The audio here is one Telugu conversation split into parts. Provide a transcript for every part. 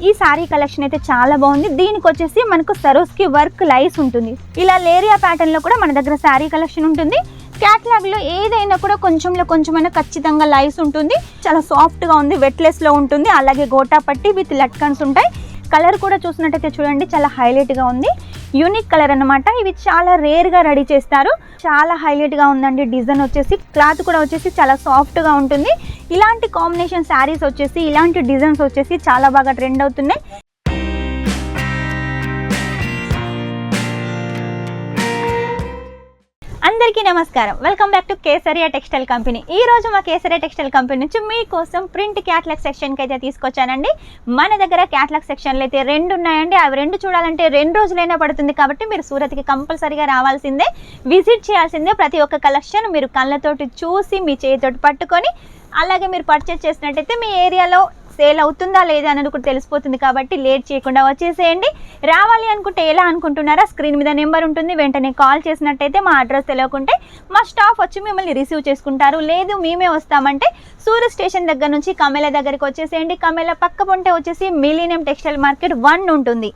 ఈ సారీ కలెక్షన్ అయితే చాలా బాగుంది. దీనికి వచ్చేసి మనకు సరోస్కి వర్క్ లైస్ ఉంటుంది. ఇలా లేరియా ప్యాటర్న్లో కూడా మన దగ్గర సారీ కలెక్షన్ ఉంటుంది. క్యాట్లాగ్లో ఏదైనా కూడా కొంచెమైనా ఖచ్చితంగా లైస్ ఉంటుంది. చాలా సాఫ్ట్గా ఉంది, వెట్లెస్లో ఉంటుంది. అలాగే గోటా పట్టి విత్ లట్కన్స్ ఉంటాయి. కలర్ కూడా చూసినట్టయితే చూడండి చాలా హైలైట్గా ఉంది. యూనిక్ కలర్ అన్నమాట. ఇవి చాలా రేర్గా రెడీ చేస్తారు. చాలా హైలైట్గా ఉందండి. డిజైన్ వచ్చేసి క్లాత్ కూడా వచ్చేసి చాలా సాఫ్ట్గా ఉంటుంది. ఇలాంటి కాంబినేషన్ శారీస్ వచ్చేసి ఇలాంటి డిజైన్స్ వచ్చేసి చాలా బాగా ట్రెండ్ అవుతున్నాయి. అందరికీ నమస్కారం. Welcome back to Kesariya textile company. ఈ రోజు మా కేసరియా టెక్స్టైల్ కంపెనీ నుంచి మీకోసం ప్రింట్ క్యాట్లాగ్ సెక్షన్కి అయితే తీసుకొచ్చానండి. మన దగ్గర క్యాట్లాగ్ సెక్షన్లు అయితే 2 ఉన్నాయండి. అవి 2 చూడాలంటే 2 రోజులైనా పడుతుంది. కాబట్టి మీరు సూరత్కి కంపల్సరీగా రావాల్సిందే, విజిట్ చేయాల్సిందే. ప్రతి ఒక్క కలెక్షన్ మీరు కళ్ళతోటి చూసి మీ చేతితోటి పట్టుకొని అలాగే మీరు పర్చేస్ చేసినట్టయితే మీ ఏరియాలో సేల్ అవుతుందా లేదా అనేది కూడా తెలిసిపోతుంది. కాబట్టి లేట్ చేయకుండా వచ్చేసేయండి. రావాలి అనుకుంటే ఎలా అనుకుంటున్నారా, స్క్రీన్ మీద నెంబర్ ఉంటుంది. వెంటనే కాల్ చేసినట్టయితే మా అడ్రస్ తెలియకుంటే మా స్టాఫ్ వచ్చి మిమ్మల్ని రిసీవ్ చేసుకుంటారు. లేదు మేమే వస్తామంటే సూరత్ స్టేషన్ దగ్గర నుంచి కమేలా దగ్గరికి వచ్చేసేయండి. కమేలా పక్క పొంటే వచ్చేసి మిలీనియం టెక్స్టైల్ మార్కెట్ 1 ఉంటుంది.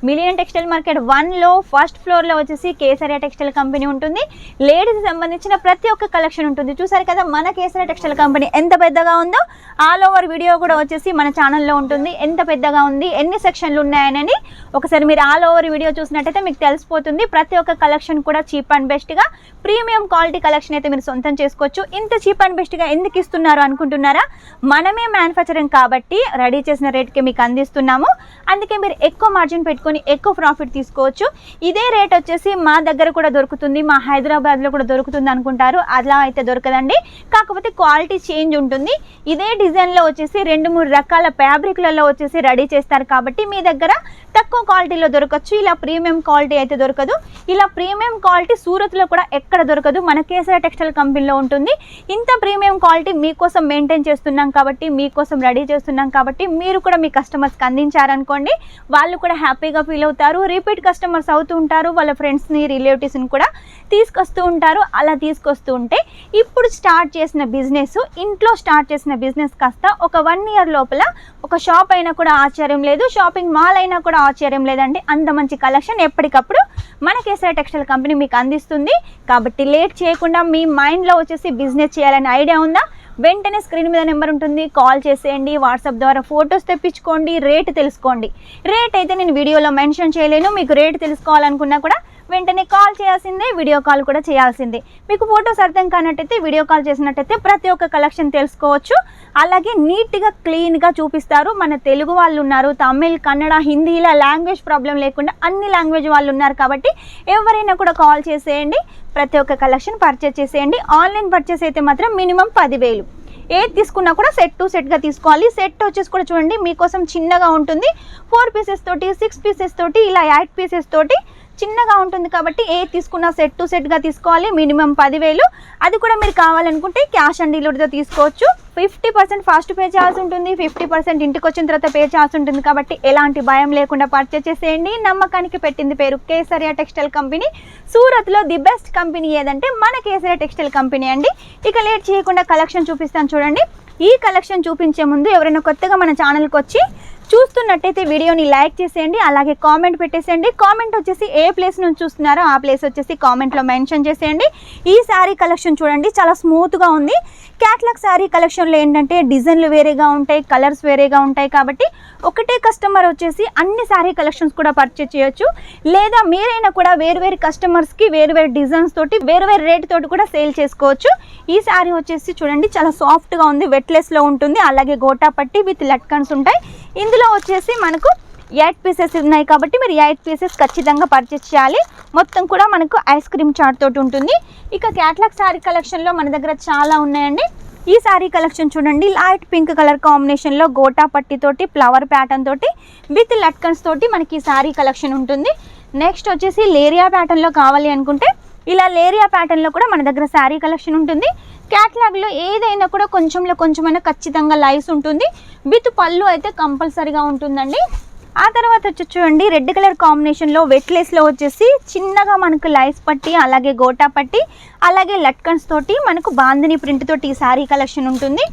మిలియన్ టెక్స్టైల్ మార్కెట్ 1లో ఫస్ట్ ఫ్లోర్లో వచ్చేసి కేసరియా టెక్స్టైల్ కంపెనీ ఉంటుంది. లేడీస్ సంబంధించిన ప్రతి ఒక్క కలెక్షన్ ఉంటుంది. చూసారు కదా మన కేసరియా టెక్స్టైల్ కంపెనీ ఎంత పెద్దగా ఉందో. ఆల్ ఓవర్ వీడియో కూడా వచ్చేసి మన ఛానల్లో ఉంటుంది. ఎంత పెద్దగా ఉంది, ఎన్ని సెక్షన్లు ఉన్నాయని ఒకసారి మీరు ఆల్ ఓవర్ వీడియో చూసినట్టయితే మీకు తెలిసిపోతుంది. ప్రతి ఒక్క కలెక్షన్ కూడా చీప్ అండ్ బెస్ట్గా ప్రీమియం క్వాలిటీ కలెక్షన్ అయితే మీరు సొంతం చేసుకోవచ్చు. ఇంత చీప్ అండ్ బెస్ట్గా ఎందుకు ఇస్తున్నారు అనుకుంటున్నారా? మనమే మ్యానుఫ్యాక్చరింగ్ కాబట్టి రెడీ చేసిన రేట్కి మీకు అందిస్తున్నాము. అందుకే మీరు ఎక్కువ మార్జిన్ పెట్టుకొని ఎక్కువ ప్రాఫిట్ తీసుకోవచ్చు. ఇదే రేట్ వచ్చేసి మా దగ్గర కూడా దొరుకుతుంది, మా హైదరాబాద్లో కూడా దొరుకుతుంది అనుకుంటారు. అలా అయితే దొరకదండి. కాకపోతే క్వాలిటీ చేంజ్ ఉంటుంది. ఇదే డిజైన్లో వచ్చేసి 2-3 రకాల ఫ్యాబ్రిక్లలో వచ్చేసి రెడీ చేస్తారు. కాబట్టి మీ దగ్గర తక్కువ క్వాలిటీలో దొరకచ్చు. ఇలా ప్రీమియం క్వాలిటీ అయితే దొరకదు. ఇలా ప్రీమియం క్వాలిటీ సూరత్లో కూడా ఎక్కడ దొరకదు. మన కేసరియా టెక్స్టైల్ కంపెనీలో ఉంటుంది. ఇంత ప్రీమియం క్వాలిటీ మీకోసం మెయింటైన్ చేస్తున్నాం కాబట్టి, మీకోసం రెడీ చేస్తున్నాం కాబట్టి మీరు కూడా మీ కస్టమర్స్కి అందించారనుకోండి, వాళ్ళు కూడా హ్యాపీగా ఫీల్ అవుతారు. రిపీట్ కస్టమర్స్ అవుతూ ఉంటారు. వాళ్ళ ఫ్రెండ్స్ని, రిలేటివ్స్ని కూడా తీసుకొస్తూ ఉంటారు. అలా తీసుకొస్తూ ఉంటే ఇప్పుడు స్టార్ట్ చేసిన బిజినెస్, ఇంట్లో స్టార్ట్ చేసిన బిజినెస్ కాస్త ఒక 1 ఇయర్ లోపల ఒక షాప్ అయినా కూడా ఆశ్చర్యం లేదు, షాపింగ్ మాల్ అయినా కూడా ఆశ్చర్యం లేదండి. అంత మంచి కలెక్షన్ ఎప్పటికప్పుడు మన కేసరియా టెక్స్టైల్ కంపెనీ మీకు అందిస్తుంది. కాబట్టి లేట్ చేయకుండా మీ మైండ్లో వచ్చేసి బిజినెస్ చేయాలని ఐడియా ఉందా? వెంటనే స్క్రీన్ మీద నెంబర్ ఉంటుంది, కాల్ చేసేయండి. వాట్సాప్ ద్వారా ఫొటోస్ తెప్పించుకోండి, రేట్ తెలుసుకోండి. రేట్ అయితే నేను వీడియోలో మెన్షన్ చేయలేను. మీకు రేట్ తెలుసుకోవాలనుకున్నా కూడా వెంటనే కాల్ చేయాల్సిందే, వీడియో కాల్ కూడా చేయాల్సిందే. మీకు ఫొటోస్ అర్థం కానట్టయితే వీడియో కాల్ చేసినట్టయితే ప్రతి ఒక్క కలెక్షన్ తెలుసుకోవచ్చు. అలాగే నీట్గా క్లీన్గా చూపిస్తారు. మన తెలుగు వాళ్ళు ఉన్నారు, తమిళ్, కన్నడ, హిందీ ఇలా లాంగ్వేజ్ ప్రాబ్లం లేకుండా అన్ని లాంగ్వేజ్ వాళ్ళు ఉన్నారు. కాబట్టి ఎవరైనా కూడా కాల్ చేసేయండి, ప్రతి ఒక్క కలెక్షన్ పర్చేస్ చేసేయండి. ఆన్లైన్ పర్చేస్ అయితే మాత్రం మినిమం 10,000. ఏది తీసుకున్నా కూడా సెట్ టు సెట్గా తీసుకోవాలి. సెట్ వచ్చేసి కూడా చూడండి మీకోసం చిన్నగా ఉంటుంది. 4 పీసెస్ తోటి, 6 పీసెస్ తోటి, ఇలా 8 పీసెస్ తోటి చిన్నగా ఉంటుంది. కాబట్టి ఏది తీసుకున్నా సెట్ టు సెట్గా తీసుకోవాలి. మినిమం 10,000. అది కూడా మీరు కావాలనుకుంటే క్యాష్ ఆన్ డెలివరీతో తీసుకోవచ్చు. 50% ఫాస్ట్ పే చేయాల్సి ఉంటుంది, 50% ఇంటికి వచ్చిన తర్వాత పే చేయాల్సి ఉంటుంది. కాబట్టి ఎలాంటి భయం లేకుండా పర్చేస్ చేసేయండి. నమ్మకానికి పెట్టింది పేరు కేసరియా టెక్స్టైల్ కంపెనీ. సూరత్లో ది బెస్ట్ కంపెనీ ఏదంటే మన కేసరియా టెక్స్టైల్ కంపెనీ అండి. ఇక లేట్ చేయకుండా కలెక్షన్ చూపిస్తాను చూడండి. ఈ కలెక్షన్ చూపించే ముందు ఎవరైనా కొత్తగా మన ఛానల్కి వచ్చి చూస్తున్నట్టయితే వీడియోని లైక్ చేసేయండి. అలాగే కామెంట్ పెట్టేసేయండి. కామెంట్ వచ్చేసి ఏ ప్లేస్ నుంచి చూస్తున్నారో ఆ ప్లేస్ వచ్చేసి కామెంట్లో మెన్షన్ చేసేయండి. ఈ శారీ కలెక్షన్ చూడండి చాలా స్మూత్గా ఉంది. క్యాట్లాగ్ శారీ కలెక్షన్లో ఏంటంటే డిజైన్లు వేరేగా ఉంటాయి, కలర్స్ వేరేగా ఉంటాయి. కాబట్టి ఒకటే కస్టమర్ వచ్చేసి అన్ని శారీ కలెక్షన్స్ కూడా పర్చేస్ చేయొచ్చు. లేదా మీరైనా కూడా వేరు కస్టమర్స్కి వేరు డిజైన్స్ తోటి వేరు రేట్ తోటి కూడా సేల్ చేసుకోవచ్చు. ఈ శారీ వచ్చేసి చూడండి చాలా సాఫ్ట్గా ఉంది, వెట్లెస్లో ఉంటుంది. అలాగే గోటా పట్టి విత్ లట్కన్స్ ఉంటాయి. ఇందులో వచ్చేసి మనకు 8 పీసెస్ ఉన్నాయి. కాబట్టి మీరు 8 పీసెస్ ఖచ్చితంగా పర్చేస్ చేయాలి. మొత్తం కూడా మనకు ఐస్ క్రీమ్ చాట్ తోటి ఉంటుంది. ఇక క్యాట్లాగ్ శారీ కలెక్షన్లో మన దగ్గర చాలా ఉన్నాయండి. ఈ శారీ కలెక్షన్ చూడండి లైట్ పింక్ కలర్ కాంబినేషన్లో గోటా పట్టి తోటి ఫ్లవర్ ప్యాటర్న్ తోటి విత్ లట్కన్స్ తోటి మనకి ఈ శారీ కలెక్షన్ ఉంటుంది. నెక్స్ట్ వచ్చేసి లేరియా ప్యాటర్న్లో కావాలి అనుకుంటే ఇలా లేరియా ప్యాటర్న్లో కూడా మన దగ్గర శారీ కలెక్షన్ ఉంటుంది. క్యాట్లాగ్లో ఏదైనా కూడా కొంచెమైనా ఖచ్చితంగా లైస్ ఉంటుంది. విత్ పళ్ళు అయితే కంపల్సరీగా ఉంటుందండి. ఆ తర్వాత వచ్చి చూడండి రెడ్ కలర్ కాంబినేషన్లో వెట్లెస్లో వచ్చేసి చిన్నగా మనకు లైస్ పట్టి అలాగే గోటా పట్టి అలాగే లట్కన్స్ తోటి మనకు బాందిని ప్రింట్ తోటి ఈ శారీ కలెక్షన్ ఉంటుంది.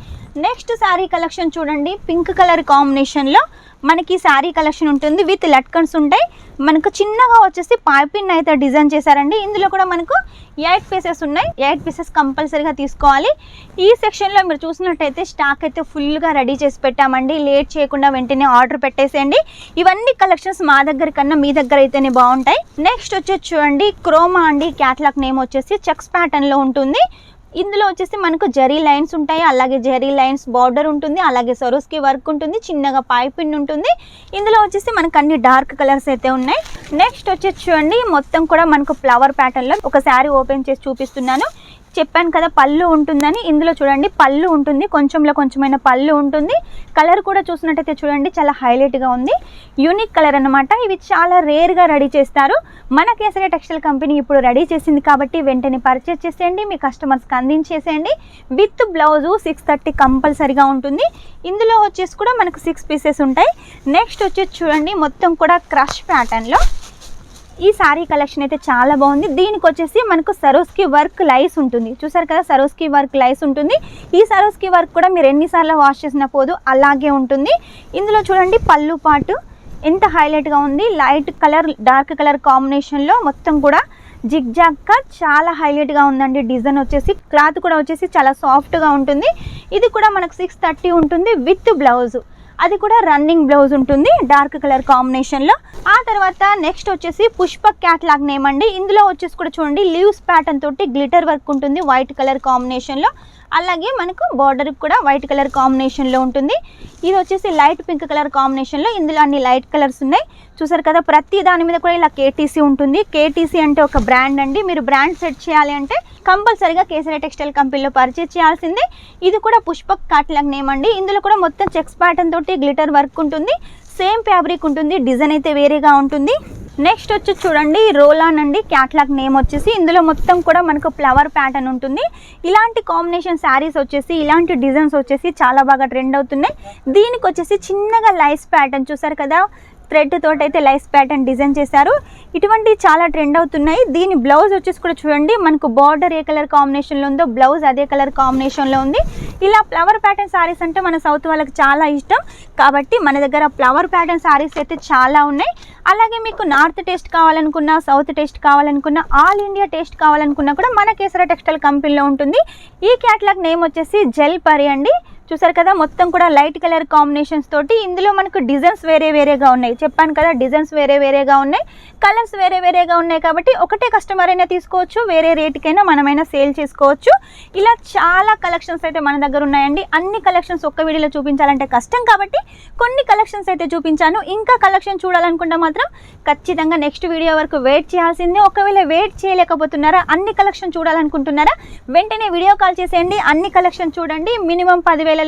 నెక్స్ట్ శారీ కలెక్షన్ చూడండి, పింక్ కలర్ కాంబినేషన్లో మనకి శారీ కలెక్షన్ ఉంటుంది విత్ లట్కన్స్ ఉంటాయి. మనకు చిన్నగా వచ్చేసి పైపింగ్ అయితే డిజైన్ చేశారండి. ఇందులో కూడా మనకు 8 పీసెస్ ఉన్నాయి. 8 పీసెస్ కంపల్సరీగా తీసుకోవాలి. ఈ సెక్షన్లో మీరు చూసినట్టయితే స్టాక్ అయితే ఫుల్గా రెడీ చేసి పెట్టామండి. లేట్ చేయకుండా వెంటనే ఆర్డర్ పెట్టేసేయండి. ఇవన్నీ కలెక్షన్స్ మా దగ్గర కన్నా మీ దగ్గర అయితేనే బాగుంటాయి. నెక్స్ట్ వచ్చేసి చూడండి, క్రోమా అండి. క్యాటలాగ్ నేమ్ వచ్చేసి చెక్స్ ప్యాటర్న్లో ఉంటుంది. ఇందులో వచ్చేసి మనకు జరీ లైన్స్ ఉంటాయి, అలాగే జరీ లైన్స్ బార్డర్ ఉంటుంది, అలాగే సరోస్కి వర్క్ ఉంటుంది, చిన్నగా పైపింగ్ ఉంటుంది. ఇందులో వచ్చేసి మనకు అన్ని డార్క్ కలర్స్ అయితే ఉన్నాయి. నెక్స్ట్ వచ్చేసి చూడండి, మొత్తం కూడా మనకు ఫ్లవర్ ప్యాటర్న్లో ఒక శారీ ఓపెన్ చేసి చూపిస్తున్నాను. చెప్పాను కదా పళ్ళు ఉంటుందని. ఇందులో చూడండి పళ్ళు ఉంటుంది, కొంచెంలో కొంచెమైన పళ్ళు ఉంటుంది. కలర్ కూడా చూసినట్టయితే చూడండి చాలా హైలైట్గా ఉంది, యూనిక్ కలర్ అన్నమాట. ఇవి చాలా రేర్గా రెడీ చేస్తారు. మన కేసరి టెక్స్టైల్ కంపెనీ ఇప్పుడు రెడీ చేసింది కాబట్టి వెంటనే పర్చేస్ చేసేయండి, మీ కస్టమర్స్కి అందించేసేయండి. విత్ బ్లౌజు 630 కంపల్సరీగా ఉంటుంది. ఇందులో వచ్చేసి కూడా మనకు 6 పీసెస్ ఉంటాయి. నెక్స్ట్ వచ్చేసి చూడండి, మొత్తం కూడా క్రష్ ప్యాటర్న్లో ఈ శారీ కలెక్షన్ అయితే చాలా బాగుంది. దీనికి వచ్చేసి మనకు సరోస్కి వర్క్ లైస్ ఉంటుంది, చూసారు కదా సరోస్కి వర్క్ లైస్ ఉంటుంది. ఈ సరోస్కి వర్క్ కూడా మీరు ఎన్నిసార్లు వాష్ చేసిన పోదు, అలాగే ఉంటుంది. ఇందులో చూడండి పళ్ళు పాటు ఎంత హైలైట్గా ఉంది, లైట్ కలర్ డార్క్ కలర్ కాంబినేషన్లో మొత్తం కూడా జిగ్జాగ్గా చాలా హైలైట్గా ఉందండి. డిజైన్ వచ్చేసి క్లాత్ కూడా వచ్చేసి చాలా సాఫ్ట్గా ఉంటుంది. ఇది కూడా మనకు 630 ఉంటుంది విత్ బ్లౌజ్, అది కూడా రన్నింగ్ బ్లౌజ్ ఉంటుంది డార్క్ కలర్ కాంబినేషన్లో. ఆ తర్వాత నెక్స్ట్ వచ్చేసి పుష్పక్ క్యాట్లాగ్ నేమ్ అండి. ఇందులో వచ్చేసి కూడా చూడండి లీవ్స్ ప్యాటర్న్ తోటి గ్లిటర్ వర్క్ ఉంటుంది వైట్ కలర్ కాంబినేషన్లో, అలాగే మనకు బార్డర్ కూడా వైట్ కలర్ కాంబినేషన్లో ఉంటుంది. ఇది వచ్చేసి లైట్ పింక్ కలర్ కాంబినేషన్లో, ఇందులో అన్ని లైట్ కలర్స్ ఉన్నాయి. చూసారు కదా ప్రతి దాని మీద కూడా ఇలా కేటీసీ ఉంటుంది. కేటీసీ అంటే ఒక బ్రాండ్ అండి. మీరు బ్రాండ్ సెట్ చేయాలి అంటే కంపల్సరీగా కేసరి టెక్స్టైల్ కంపెనీలో పర్చేస్ చేయాల్సిందే. ఇది కూడా పుష్పక్ క్యాట్లాగ్ నేమ్ అండి. ఇందులో కూడా మొత్తం చెక్స్ ప్యాటర్న్ తోటి గ్లిటర్ వర్క్ ఉంటుంది, సేమ్ ఫ్యాబ్రిక్ ఉంటుంది, డిజైన్ అయితే వేరేగా ఉంటుంది. నెక్స్ట్ వచ్చి చూడండి రోలాన్ అండి. క్యాట్లాగ్ నేమ్ వచ్చేసి ఇందులో మొత్తం కూడా మనకు ఫ్లవర్ ప్యాటర్న్ ఉంటుంది. ఇలాంటి కాంబినేషన్ శారీస్ వచ్చేసి ఇలాంటి డిజైన్స్ వచ్చేసి చాలా బాగా ట్రెండ్ అవుతున్నాయి. దీనికి వచ్చేసి చిన్నగా లైస్ ప్యాటర్న్ చూసారు కదా, థ్రెడ్ తోటి అయితే లైస్ ప్యాటర్న్ డిజైన్ చేశారు. ఇటువంటి చాలా ట్రెండ్ అవుతున్నాయి. దీని బ్లౌజ్ వచ్చేసి కూడా చూడండి, మనకు బార్డర్ ఏ కలర్ కాంబినేషన్లో ఉందో బ్లౌజ్ అదే కలర్ కాంబినేషన్లో ఉంది. ఇలా ఫ్లవర్ ప్యాటర్న్ శారీస్ అంటే మన సౌత్ వాళ్ళకి చాలా ఇష్టం కాబట్టి మన దగ్గర ఫ్లవర్ ప్యాటర్న్ శారీస్ అయితే చాలా ఉన్నాయి. అలాగే మీకు నార్త్ టేస్ట్ కావాలనుకున్నా, సౌత్ టేస్ట్ కావాలనుకున్నా, ఆల్ ఇండియా టేస్ట్ కావాలనుకున్నా కూడా మన కేసరి టెక్స్టైల్ కంపెనీలో ఉంటుంది. ఈ క్యాట్లాగ్ నేమ్ వచ్చేసి జెల్ పరి అండి. చూసారు కదా మొత్తం కూడా లైట్ కలర్ కాంబినేషన్స్ తోటి. ఇందులో మనకు డిజైన్స్ వేరే వేరేగా ఉన్నాయి, చెప్పాను కదా డిజైన్స్ వేరే వేరేగా ఉన్నాయి, కలర్స్ వేరే వేరేగా ఉన్నాయి. కాబట్టి ఒకటే కస్టమర్ అయినా తీసుకోవచ్చు, వేరే రేటుకైనా మనమైనా సేల్ చేసుకోవచ్చు. ఇలా చాలా కలెక్షన్స్ అయితే మన దగ్గర ఉన్నాయండి. అన్ని కలెక్షన్స్ ఒక్క వీడియోలో చూపించాలంటే కష్టం కాబట్టి కొన్ని కలెక్షన్స్ అయితే చూపించాను. ఇంకా కలెక్షన్ చూడాలనుకుంటే మాత్రం ఖచ్చితంగా నెక్స్ట్ వీడియో వరకు వెయిట్ చేయాల్సిందే. ఒకవేళ వెయిట్ చేయలేకపోతున్నారా, అన్ని కలెక్షన్ చూడాలనుకుంటున్నారా, వెంటనే వీడియో కాల్ చేసేయండి, అన్ని కలెక్షన్ చూడండి. మినిమం 10,000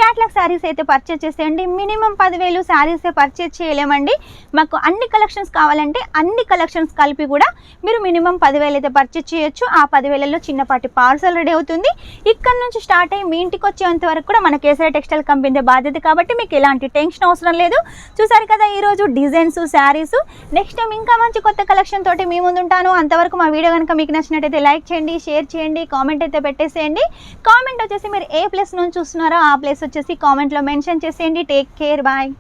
క్యాట్లాగ్ శారీస్ అయితే పర్చేస్ చేసేయండి. మినిమం 10,000 శారీస్ పర్చేస్ చేయలేమండి. మాకు అన్ని కలెక్షన్స్ కావాలంటే అన్ని కలెక్షన్స్ కలిపి కూడా మీరు మినిమం 10,000 అయితే పర్చేస్ చేయొచ్చు. ఆ 10,000లో చిన్నపాటి పార్సల్ రెడీ అవుతుంది. ఇక్కడ నుంచి స్టార్ట్ అయ్యి మీ ఇంటికి వచ్చేంత వరకు కూడా మన కేసరి టెక్స్టైల్ కంపెనీ బాధ్యత కాబట్టి మీకు ఎలాంటి టెన్షన్ అవసరం లేదు. చూసారు కదా ఈరోజు డిజైన్స్ శారీస్. నెక్స్ట్ టైం ఇంకా మంచి కొత్త కలెక్షన్ తోటి మీ ముందు ఉంటాను. అంతవరకు మా వీడియో కనుక మీకు నచ్చినట్టయితే లైక్ చేయండి, షేర్ చేయండి, కామెంట్ అయితే పెట్టేసేయండి. కామెంట్ వచ్చేసి మీరు ఏ ప్లేస్ నుంచి చూస్తున్నారో ఆ ప్లేస్ వచ్చేసి కామెంట్లో మెన్షన్ చేసేయండి. Take care, bye.